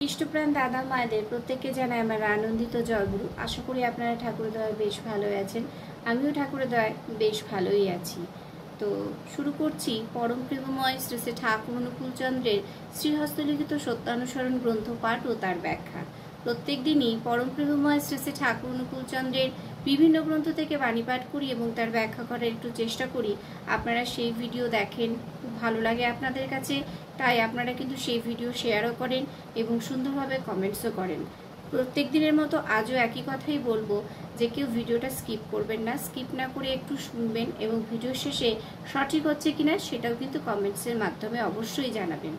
ইষ্টপ্রাণ দাদা মায়েদের প্রত্যেককে জানাই আমার আনন্দিত জয়গুরু। আশা করি আপনারা ঠাকুরের দয়ায় বেশ ভালোই আছেন। আমিও ঠাকুরের দয়ায় বেশ ভালোই আছি। তো শুরু করছি পরম প্রেমময় শ্রী শ্রী ঠাকুর অনুকূলচন্দ্রের শ্রীহস্তলিখিত সত্যানুসরণ গ্রন্থ পাঠ ও তার ব্যাখ্যা। প্রত্যেক দিনই পরম প্রেমময় শ্রী শ্রী ঠাকুর অনুকূলচন্দ্রের বিভিন্ন গ্রন্থ থেকে বাণী পাঠ করি এবং তার ব্যাখ্যা করার একটু চেষ্টা করি। আপনারা সেই ভিডিও দেখেন, খুব ভালো লাগে আপনাদের কাছে, তাই আপনারা কিন্তু সেই ভিডিও শেয়ারও করেন এবং সুন্দরভাবে কমেন্টসও করেন। প্রত্যেক দিনের মতো আজও একই কথাই বলবো যে কেউ ভিডিওটা স্কিপ করবেন না, স্কিপ না করে একটু শুনবেন এবং ভিডিও শেষে সঠিক হচ্ছে কিনা সেটাও কিন্তু কমেন্টসের মাধ্যমে অবশ্যই জানাবেন।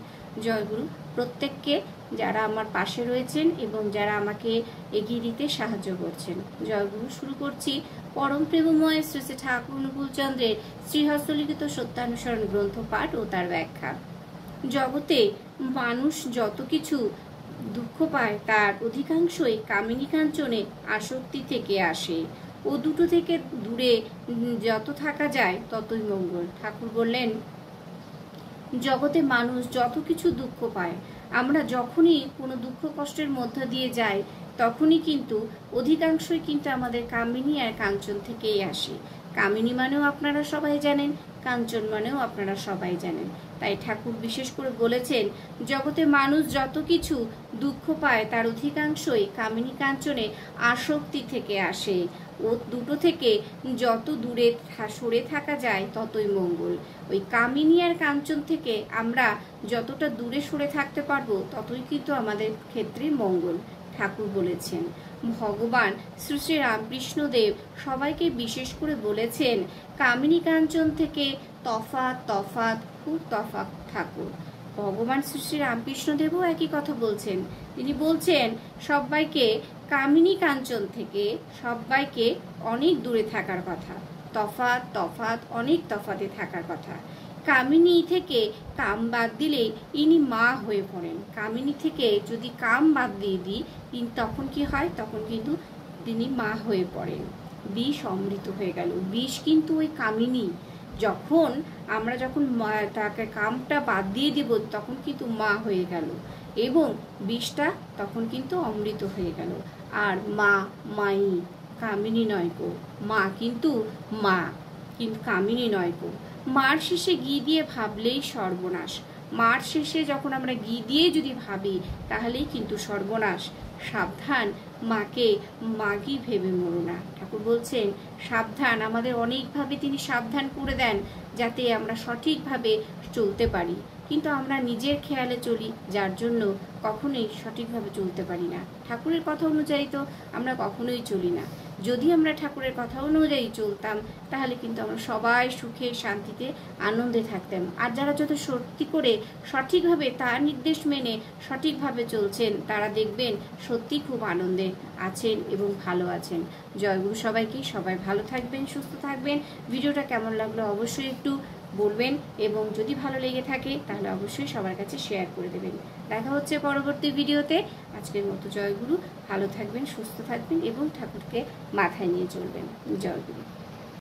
জয়গুরু। প্রত্যেককে যারা আমার পাশে রয়েছেন এবং যারা আমাকে এগিয়ে দিতে সাহায্য করছেন। জয়গুরু। শুরু করছি পরম প্রেমময় শ্রী শ্রী ঠাকুর অনুকূলচন্দ্রের শ্রীহস্তলিখিত সত্যানুসরণ গ্রন্থ পাঠ ও তার ব্যাখ্যা। জগতে মানুষ যত কিছু দুঃখ পায় তার অধিকাংশই কামিনী কাঞ্চনে আসক্তি থেকে আসে ও দুটো থেকে দূরে যত থাকা যায় ততই মঙ্গল। ঠাকুর বললেন, জগতে মানুষ যত কিছু দুঃখ পায়, আমরা যখনই কোনো দুঃখ কষ্টের মধ্য দিয়ে যাই তখনই কিন্তু অধিকাংশই কিন্তু আমাদের কামিনী আর কাঞ্চন থেকেই আসে। কামিনী মানেও আপনারা সবাই জানেন, কাঞ্চন মানেও আপনারা সবাই জানেন। তাই ঠাকুর বিশেষ করে বলেছেন, জগতে মানুষ যত কিছু দুঃখ পায় তার অধিকাংশই কামিনী কাঞ্চনে আসক্তি থেকে আসে ও দুটো থেকে যত দূরে সরে থাকা যায় ততই মঙ্গল। ওই কামিনী আর কাঞ্চন থেকে আমরা যতটা দূরে সরে থাকতে পারবো ততই কিন্তু আমাদের ক্ষেত্রে মঙ্গল। ঠাকুর বলেছেন, ভগবান শ্রী শ্রী রামকৃষ্ণদেব সবাইকে বিশেষ করে বলেছেন, কামিনী কাঞ্চন থেকে তফাৎ তফাৎ, খুব তফাৎ ঠাকুর। ভগবান শ্রী শ্রী রামকৃষ্ণদেবও একই কথা বলছেন। তিনি বলছেন সবাইকে কামিনী কাঞ্চন থেকে সবাইকে অনেক দূরে থাকার কথা, তফাৎ তফাৎ, অনেক তফাতে থাকার কথা। কামিনী থেকে কাম বাদ দিলে ইনি মা হয়ে পড়েন। কামিনী থেকে যদি কাম বাদ দিয়ে দিই তখন কি হয়? তখন কিন্তু তিনি মা হয়ে পড়েন। বিষ অমৃত হয়ে গেল। বিষ কিন্তু ওই কামিনী। যখন আমরা তাকে কামটা বাদ দিয়ে দেব তখন কিন্তু মা হয়ে গেল এবং বিষটা তখন কিন্তু অমৃত হয়ে গেল। আর মা মাই, কামিনী নয় গো। মা কিন্তু মা, কিন্তু কামিনী নয় গো। মার শেষে ঘি দিয়ে ভাবলেই সর্বনাশ। মার শেষে যখন আমরা ঘি দিয়ে যদি ভাবি তাহলেই কিন্তু সর্বনাশ। সাবধান, মাকে মাগি ভেবে মরো না। ঠাকুর বলছেন সাবধান। আমাদের অনেকভাবে তিনি সাবধান করে দেন যাতে আমরা সঠিকভাবে চলতে পারি, কিন্তু আমরা নিজের খেয়ালে চলি, যার জন্য কখনোই সঠিকভাবে চলতে পারি না। ঠাকুরের কথা অনুযায়ী তো আমরা কখনোই চলি না। যদি আমরা ঠাকুরের কথা অনুযায়ী চলতাম তাহলে কিন্তু আমরা সবাই সুখে শান্তিতে আনন্দে থাকতাম। আর যারা যত সত্যি করে সঠিকভাবে তার নির্দেশ মেনে সঠিকভাবে চলছেন তারা দেখবেন সত্যি খুব আনন্দে আছেন এবং ভালো আছেন। জয়গুরু সবাইকে। সবাই ভালো থাকবেন, সুস্থ থাকবেন। ভিডিওটা কেমন লাগলো অবশ্যই একটু বলবেন এবং যদি ভালো লেগে থাকে তাহলে অবশ্যই সবার কাছে শেয়ার করে দেবেন। দেখা হচ্ছে পরবর্তী ভিডিওতে। আজকের মতো জয়গুরু। ভালো থাকবেন, সুস্থ থাকবেন এবং ঠাকুরকে মাথায় নিয়ে চলবেন। জয়গুরু।